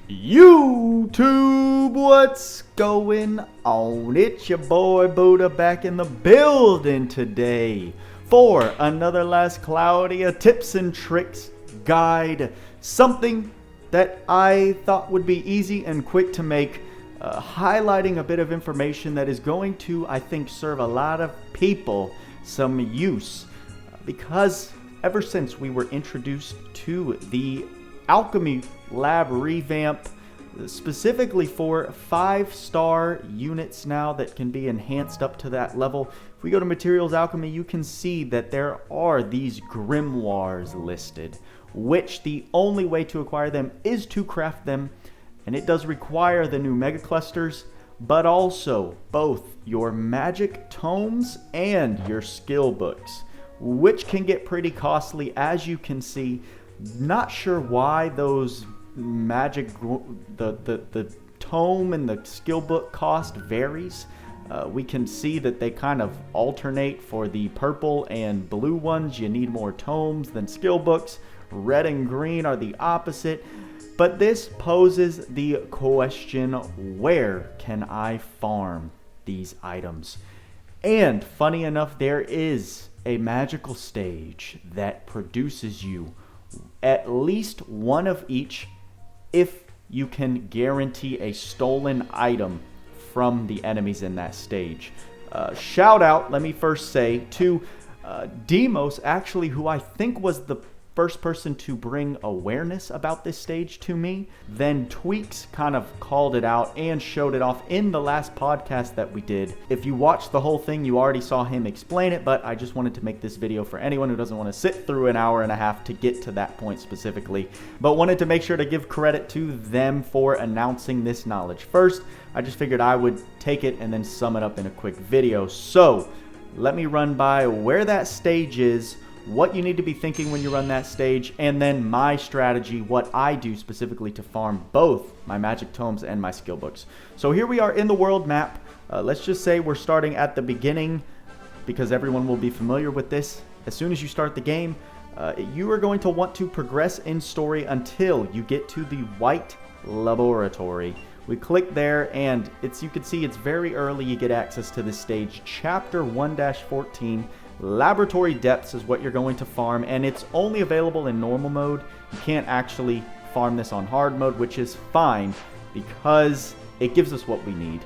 YouTube, what's going on? It's your boy Buddha back in the building today for another last Cloudia tips and tricks guide. Something that I thought would be easy and quick to make, highlighting a bit of information that is going to, I think, serve a lot of people some use. Because ever since we were introduced to the Alchemy Lab revamp, specifically for 5-star units now that can be enhanced up to that level. If we go to Materials Alchemy, you can see that there are these grimoires listed, which the only way to acquire them is to craft them, and it does require the new mega clusters, but also both your magic tomes and your skill books, which can get pretty costly, as you can see. Not sure why those the tome and the skill book cost varies. We can see that they kind of alternate. For the purple and blue ones, you need more tomes than skill books. Red and green are the opposite. But this poses the question, where can I farm these items? And funny enough, there is a magical stage that produces you at least one of each if you can guarantee a stolen item from the enemies in that stage. Shout out, let me first say, to Demos, actually, who I think was the first person to bring awareness about this stage to me. Then Tweaks kind of called it out and showed it off in the last podcast that we did. If you watched the whole thing, you already saw him explain it, but I just wanted to make this video for anyone who doesn't want to sit through an hour and a half to get to that point specifically, but wanted to make sure to give credit to them for announcing this knowledge first. I just figured I would take it and then sum it up in a quick video. So let me run by where that stage is, what you need to be thinking when you run that stage, and then my strategy, what I do specifically to farm both my magic tomes and my skill books. So here we are in the world map. Let's just say we're starting at the beginning, because everyone will be familiar with this. As soon as you start the game, you are going to want to progress in story until you get to the White Laboratory. We click there, and you can see it's very early. You get access to this stage. Chapter 1-14. Laboratory Depths is what you're going to farm, and it's only available in normal mode. You can't actually farm this on hard mode, which is fine because it gives us what we need.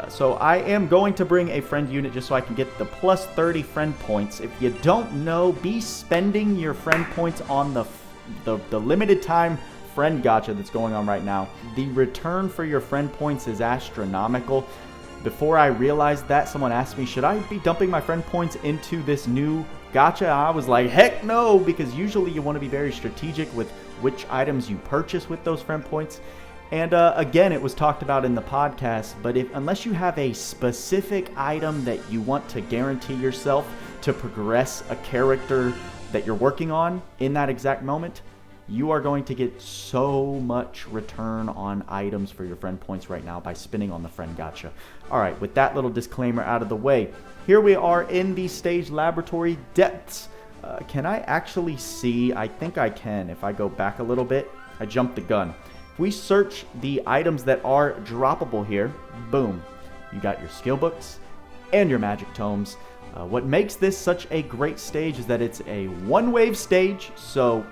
So I am going to bring a friend unit just so I can get the plus 30 friend points. If you don't know, be spending your friend points on the limited time friend gacha that's going on right now. The return for your friend points is astronomical. Before I realized that, someone asked me, should I be dumping my friend points into this new gacha? I was like, heck no, because usually you want to be very strategic with which items you purchase with those friend points. And again, it was talked about in the podcast, but unless you have a specific item that you want to guarantee yourself to progress a character that you're working on in that exact moment, you are going to get so much return on items for your friend points right now by spinning on the friend gacha. Alright, with that little disclaimer out of the way, here we are in the stage Laboratory Depths. Can I actually see? I think I can. If I go back a little bit, I jumped the gun. If we search the items that are droppable here, boom, you got your skill books and your magic tomes. What makes this such a great stage is that it's a one-wave stage, so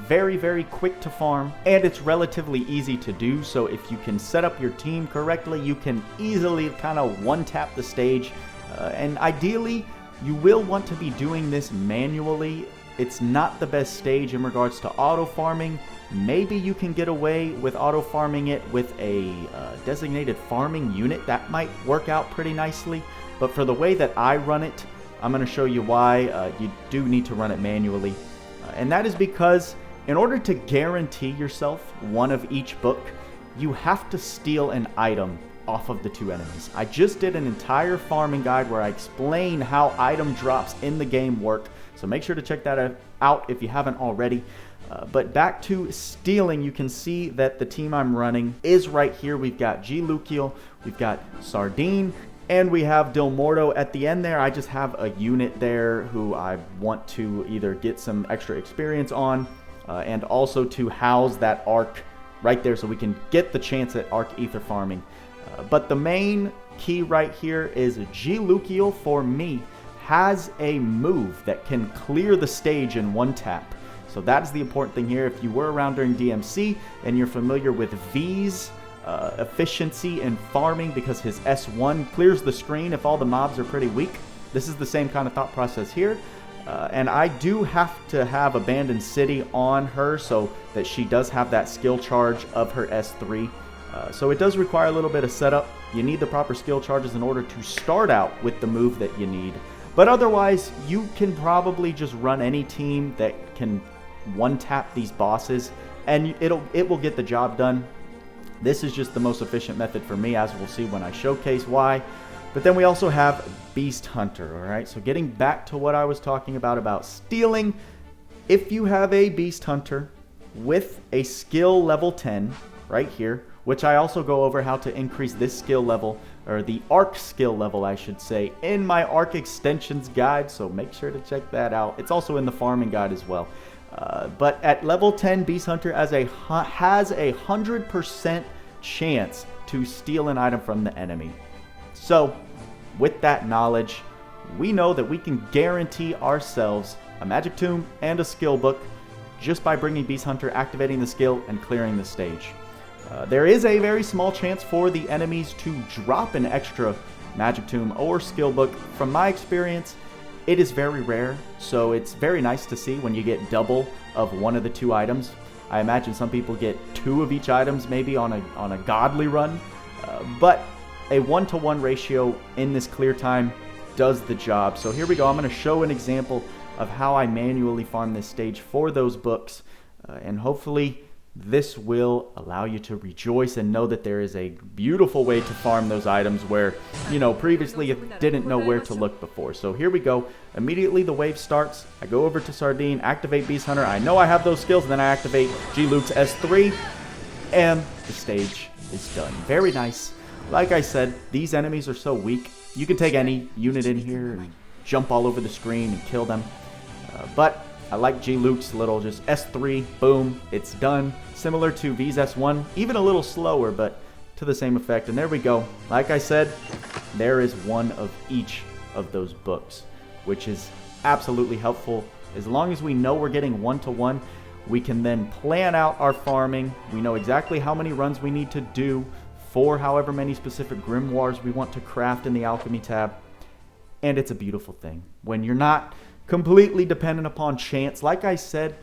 very, very quick to farm, and it's relatively easy to do. So if you can set up your team correctly, you can easily kind of one-tap the stage, and ideally you will want to be doing this manually. It's not the best stage in regards to auto farming. Maybe you can get away with auto farming it with a designated farming unit. That might work out pretty nicely, but for the way that I run it, I'm going to show you why you do need to run it manually. And that is because in order to guarantee yourself one of each book, you have to steal an item off of the two enemies. I just did an entire farming guide where I explain how item drops in the game work, so make sure to check that out if you haven't already. But back to stealing, you can see that the team I'm running is right here. We've got G. Luciel, we've got Sardine, and we have Dilmorto at the end there. I just have a unit there who I want to either get some extra experience on and also to house that arc right there so we can get the chance at Arc Ether farming. But the main key right here is G-Lukiel, for me, has a move that can clear the stage in one tap. So that is the important thing here. If you were around during DMC and you're familiar with V's efficiency in farming, because his S1 clears the screen if all the mobs are pretty weak, this is the same kind of thought process here. And I do have to have Abandoned City on her so that she does have that skill charge of her S3. So it does require a little bit of setup. You need the proper skill charges in order to start out with the move that you need. But otherwise, you can probably just run any team that can one-tap these bosses, and it will get the job done. This is just the most efficient method for me, as we'll see when I showcase why. But then we also have Beast Hunter, alright? So getting back to what I was talking about stealing, if you have a Beast Hunter with a skill level 10, right here, which I also go over how to increase this skill level, or the arc skill level I should say, in my arc extensions guide, so make sure to check that out. It's also in the farming guide as well. But at level 10, Beast Hunter has a 100% chance to steal an item from the enemy. So with that knowledge, we know that we can guarantee ourselves a magic tomb and a skill book just by bringing Beast Hunter, activating the skill, and clearing the stage. There is a very small chance for the enemies to drop an extra magic tomb or skill book. From my experience, it is very rare, so it's very nice to see when you get double of one of the two items. I imagine some people get 2 of each items maybe on a godly run, but a 1-to-1 ratio in this clear time does the job. So here we go. I'm going to show an example of how I manually farm this stage for those books, and hopefully this will allow you to rejoice and know that there is a beautiful way to farm those items where, you know, previously you didn't know where to look before. So here we go. Immediately the wave starts. I go over to Sardine, activate Beast Hunter. I know I have those skills, and then I activate G-Luke's S3, and the stage is done. Very nice. Like I said, these enemies are so weak. You can take any unit in here and jump all over the screen and kill them. But I like G-Luke's little just S3, boom, it's done. Similar to V's S1, even a little slower, but to the same effect. And there we go. Like I said, there is one of each of those books, which is absolutely helpful. As long as we know we're getting 1-to-1, we can then plan out our farming. We know exactly how many runs we need to do for however many specific grimoires we want to craft in the alchemy tab. And it's a beautiful thing when you're not completely dependent upon chance. Like I said,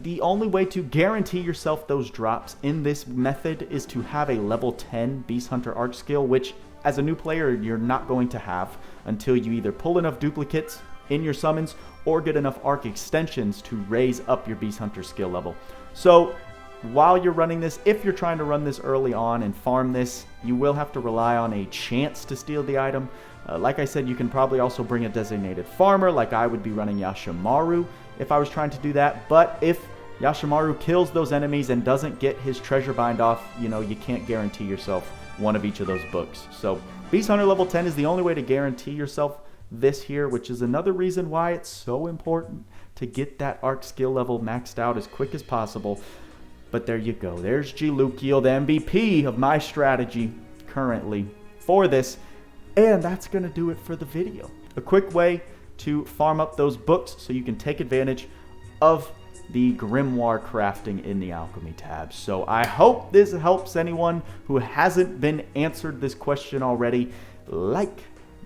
the only way to guarantee yourself those drops in this method is to have a level 10 Beast Hunter arc skill, which as a new player you're not going to have until you either pull enough duplicates in your summons or get enough arc extensions to raise up your Beast Hunter skill level. So while you're running this, if you're trying to run this early on and farm this, you will have to rely on a chance to steal the item. Like I said, you can probably also bring a designated farmer, like I would be running Yashimaru if I was trying to do that. But if Yashimaru kills those enemies and doesn't get his treasure bind off, you know, you can't guarantee yourself one of each of those books. So Beast Hunter level 10 is the only way to guarantee yourself this here, which is another reason why it's so important to get that arc skill level maxed out as quick as possible. But there you go. There's G-Lukiel, the MVP of my strategy currently for this. And that's going to do it for the video. A quick way to farm up those books so you can take advantage of the grimoire crafting in the alchemy tab. So I hope this helps anyone who hasn't been answered this question already. Like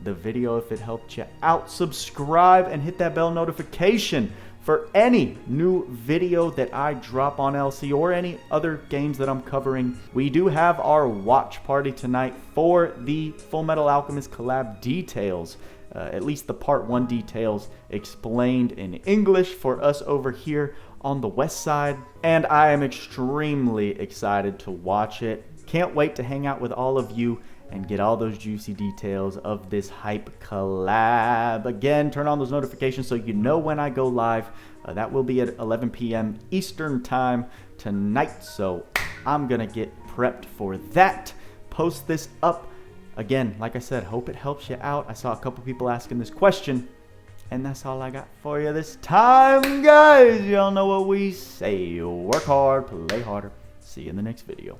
the video if it helped you out. Subscribe and hit that bell notification for any new video that I drop on LC or any other games that I'm covering. We do have our watch party tonight for the Full Metal Alchemist collab details. At least the part 1 details explained in English for us over here on the west side. And I am extremely excited to watch it. Can't wait to hang out with all of you and get all those juicy details of this hype collab. Again, turn on those notifications so you know when I go live. That will be at 11 p.m. Eastern time tonight, so I'm gonna get prepped for that. Post this up. Again, like I said, hope it helps you out. I saw a couple people asking this question, and that's all I got for you this time, guys. Y'all know what we say. Work hard, play harder. See you in the next video.